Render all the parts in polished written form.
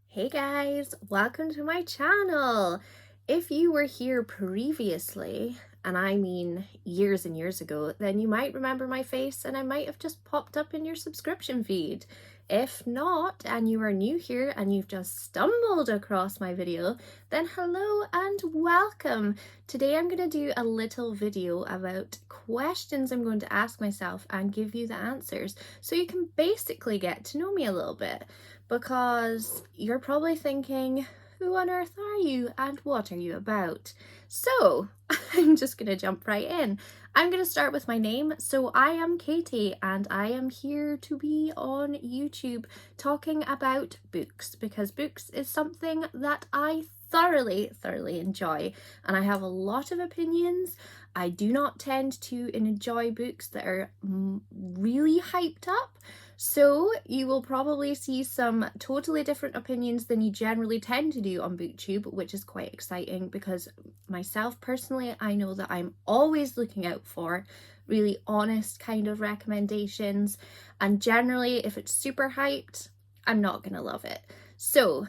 Hey guys, welcome to my channel. If you were here previously, and I mean years and years ago, then you might remember my face and I might have just popped up in your subscription feed. If not, and you are new here and you've just stumbled across my video, then hello and welcome. Today I'm going to do a little video about questions I'm going to ask myself and give you the answers so you can basically get to know me a little bit, because you're probably thinking, who on earth are you and what are you about? So I'm just going to jump right in. I'm going to start with my name. So I am Katie and I am here to be on YouTube talking about books, because books is something that I thoroughly enjoy, and I have a lot of opinions. I do not tend to enjoy books that are really hyped up. So you will probably see some totally different opinions than you generally tend to do on BookTube, which is quite exciting because myself personally, I know that I'm always looking out for really honest kind of recommendations, and generally if it's super hyped, I'm not gonna love it. So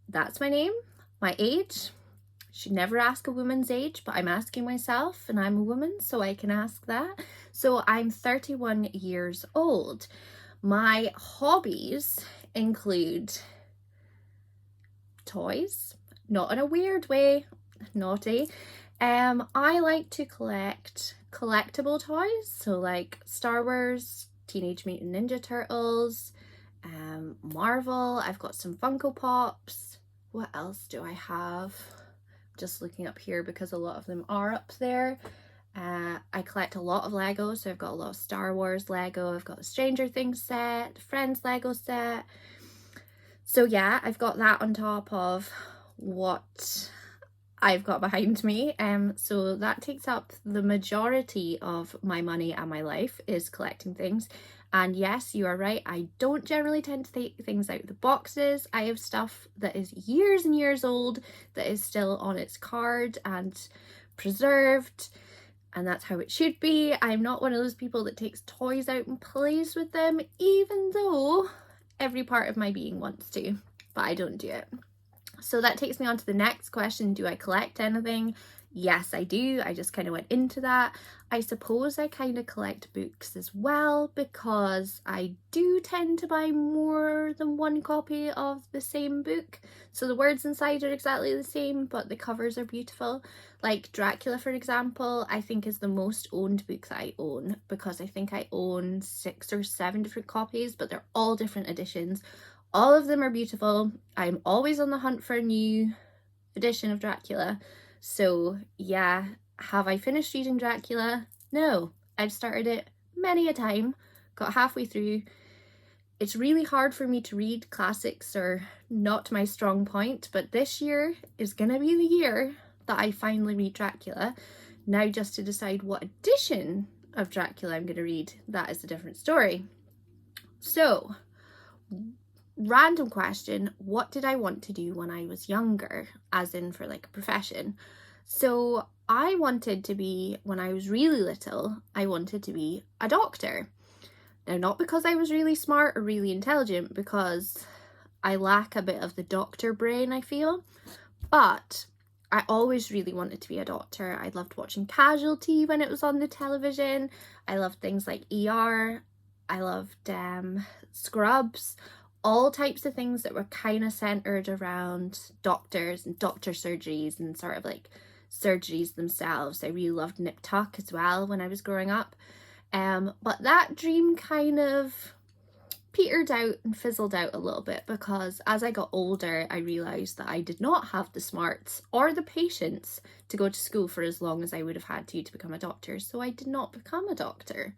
that's my name, my age. Should never ask a woman's age, but I'm asking myself and I'm a woman, so I can ask that. So I'm 31 years old. My hobbies include toys, not in a weird way, naughty. I like to collect collectible toys, so like Star Wars, Teenage Mutant Ninja Turtles, Marvel. I've got some Funko Pops. What else do I have? Just looking up here because a lot of them are up there. I collect a lot of Lego, so I've got a lot of Star Wars Lego, I've got a Stranger Things set, Friends Lego set. So yeah, I've got that on top of what I've got behind me. So that takes up the majority of my money and my life, is collecting things. And yes, you are right, I don't generally tend to take things out of the boxes. I have stuff that is years and years old that is still on its card and preserved. And that's how it should be. I'm not one of those people that takes toys out and plays with them, even though every part of my being wants to, but I don't do it. So that takes me on to the next question. Do I collect anything? Yes, I do. I just kind of went into that. I suppose I kind of collect books as well, because I do tend to buy more than one copy of the same book. So the words inside are exactly the same, but the covers are beautiful. Like Dracula, for example, I think is the most owned book that I own, because I think I own 6 or 7 different copies, but they're all different editions. All of them are beautiful. I'm always on the hunt for a new edition of Dracula. So yeah, have I finished reading Dracula? No, I've started it many a time, got halfway through. It's really hard for me to read classics, or not my strong point, but this year is gonna be the year that I finally read Dracula. Now just to decide what edition of Dracula I'm gonna read, that is a different story. So, random question, what did I want to do when I was younger, as in for like a profession? So I wanted to be, when I was really little, I wanted to be a doctor. Now, not because I was really smart or really intelligent, because I lack a bit of the doctor brain, I feel, but I always really wanted to be a doctor. I loved watching Casualty when it was on the television. I loved things like ER. I loved Scrubs. All types of things that were kind of centered around doctors and doctor surgeries and sort of like surgeries themselves. I really loved Nip Tuck as well when I was growing up. But that dream kind of petered out and fizzled out a little bit, because as I got older, I realised that I did not have the smarts or the patience to go to school for as long as I would have had to become a doctor. So I did not become a doctor.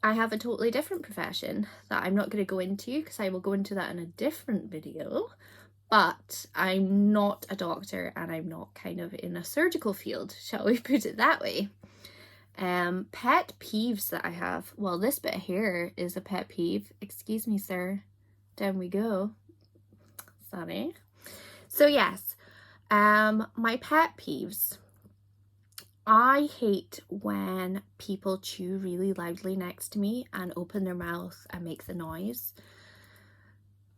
I have a totally different profession that I'm not going to go into, because I will go into that in a different video, but I'm not a doctor and I'm not kind of in a surgical field, shall we put it that way. Pet peeves that I have. Well, this bit here is a pet peeve. Excuse me, sir. Down we go. Sorry. So yes, my pet peeves I hate when people chew really loudly next to me and open their mouth and make the noise.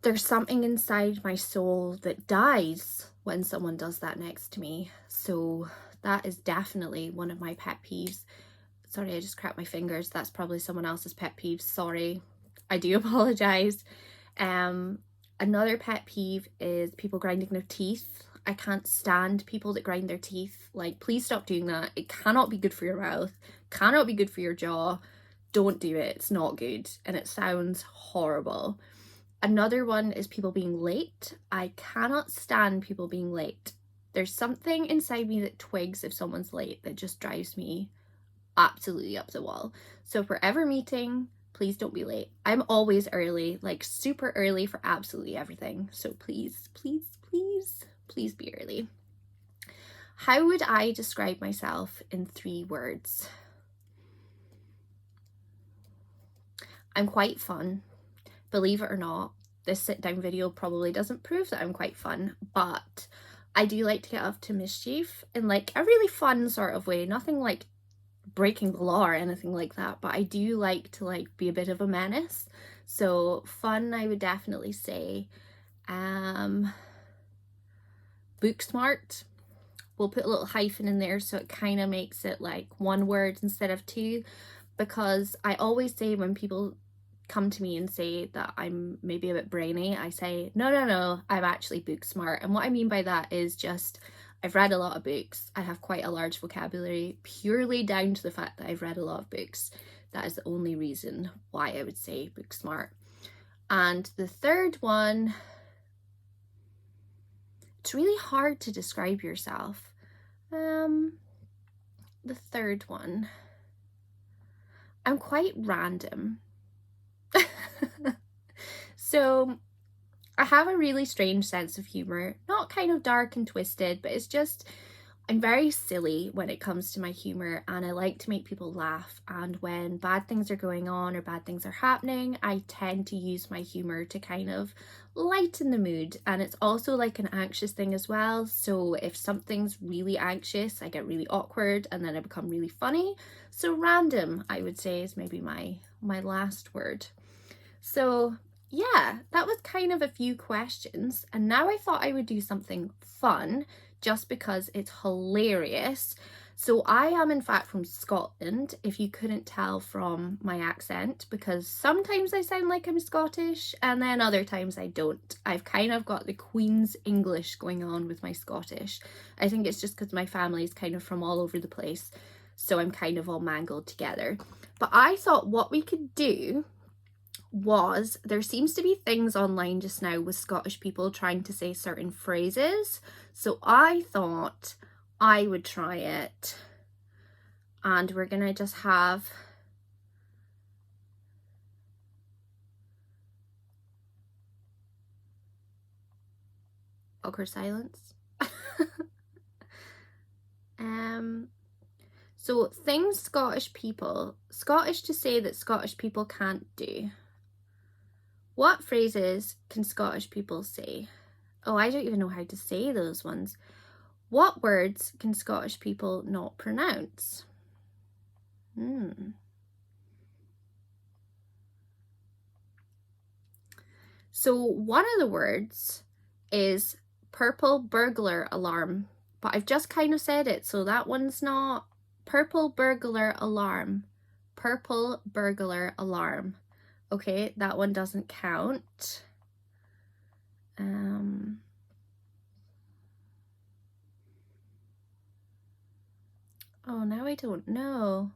There's something inside my soul that dies when someone does that next to me. So that is definitely one of my pet peeves. Sorry, I just cracked my fingers. That's probably someone else's pet peeve. Sorry, I do apologize. Another pet peeve is people grinding their teeth. I can't stand people that grind their teeth. Like, please stop doing that. It cannot be good for your mouth, cannot be good for your jaw. Don't do it. It's not good, and it sounds horrible. Another one is people being late. I cannot stand people being late. There's something inside me that twigs if someone's late that just drives me absolutely up the wall. So if we're ever meeting, please don't be late. I'm always early, like super early for absolutely everything. So please, please, please, please be early. How would I describe myself in 3 words? I'm quite fun. Believe it or not, this sit down video probably doesn't prove that I'm quite fun, but I do like to get up to mischief in like a really fun sort of way. Nothing like breaking the law or anything like that, but I do like to like be a bit of a menace. So fun, I would definitely say. Book smart. We'll put a little hyphen in there so it kind of makes it like 1 word instead of 2, because I always say when people come to me and say that I'm maybe a bit brainy, I say no, I'm actually book smart. And what I mean by that is just I've read a lot of books. I have quite a large vocabulary, purely down to the fact that I've read a lot of books. That is the only reason why I would say book smart. And the third one, it's really hard to describe yourself. The third one, I'm quite random. So I have a really strange sense of humor, not kind of dark and twisted, but it's just I'm very silly when it comes to my humor, and I like to make people laugh. And when bad things are going on or bad things are happening, I tend to use my humor to kind of lighten the mood. And it's also like an anxious thing as well. So if something's really anxious, I get really awkward and then I become really funny. So random, I would say, is maybe my last word. So yeah, that was kind of a few questions, and now I thought I would do something fun just because it's hilarious. So I am in fact from Scotland, if you couldn't tell from my accent, because sometimes I sound like I'm Scottish and then other times I don't. I've kind of got the Queen's English going on with my Scottish. I think it's just because my family is kind of from all over the place, so I'm kind of all mangled together. But I thought what we could do was, there seems to be things online just now with Scottish people trying to say certain phrases, so I thought I would try it, and we're gonna just have awkward silence. So things Scottish to say that Scottish people can't do. What phrases can Scottish people say? Oh, I don't even know how to say those ones. What words can Scottish people not pronounce? So one of the words is purple burglar alarm, but I've just kind of said it, so that one's not. Purple burglar alarm. Purple burglar alarm. Okay, that one doesn't count. Oh, now I don't know.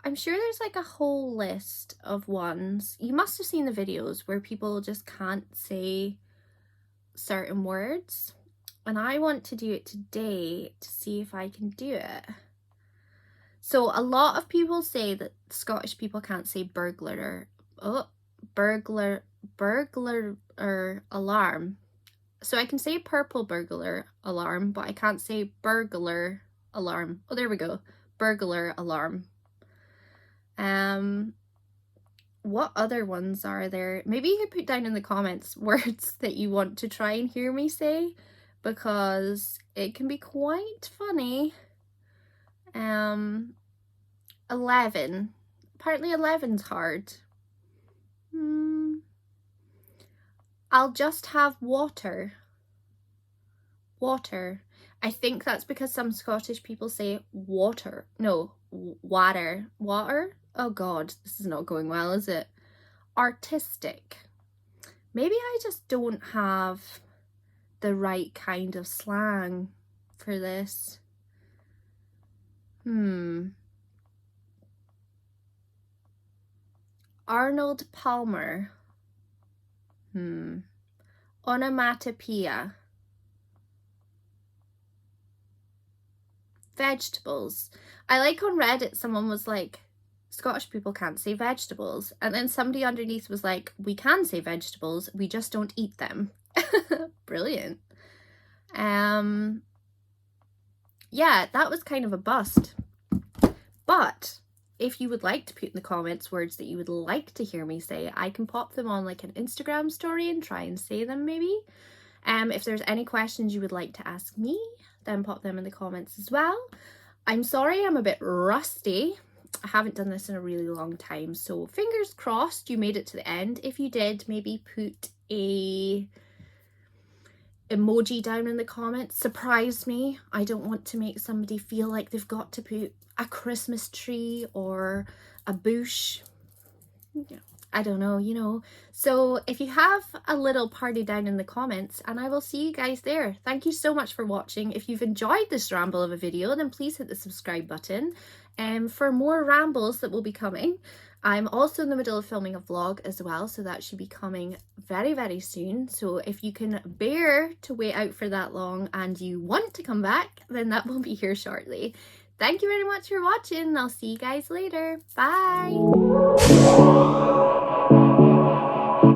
I'm sure there's like a whole list of ones. You must have seen the videos where people just can't say certain words. And I want to do it today to see if I can do it. So a lot of people say that Scottish people can't say burglar alarm. So I can say purple burglar alarm, but I can't say burglar alarm. Oh, there we go. Burglar alarm. What other ones are there? Maybe you could put down in the comments words that you want to try and hear me say, because it can be quite funny. 11. Apparently 11's hard. I'll just have water. Water. I think that's because some Scottish people say water. No, water. Water? Oh God, this is not going well, is it? Artistic. Maybe I just don't have the right kind of slang for this. Arnold Palmer. Onomatopoeia. Vegetables. I like on Reddit someone was like, Scottish people can't say vegetables, and then somebody underneath was like, we can say vegetables, we just don't eat them. Brilliant. Yeah, that was kind of a bust. But if you would like to put in the comments words that you would like to hear me say, I can pop them on like an Instagram story and try and say them maybe. If there's any questions you would like to ask me, then pop them in the comments as well. I'm sorry I'm a bit rusty. I haven't done this in a really long time, so fingers crossed you made it to the end. If you did, maybe put a emoji down in the comments. Surprise me. I don't want to make somebody feel like they've got to put a Christmas tree or a bush. I don't know, you know. So if you have a little party down in the comments, and I will see you guys there. Thank you so much for watching. If you've enjoyed this ramble of a video, then please hit the subscribe button for more rambles that will be coming. I'm also in the middle of filming a vlog as well, so that should be coming very, very soon. So if you can bear to wait out for that long and you want to come back, then that will be here shortly. Thank you very much for watching. I'll see you guys later. Bye!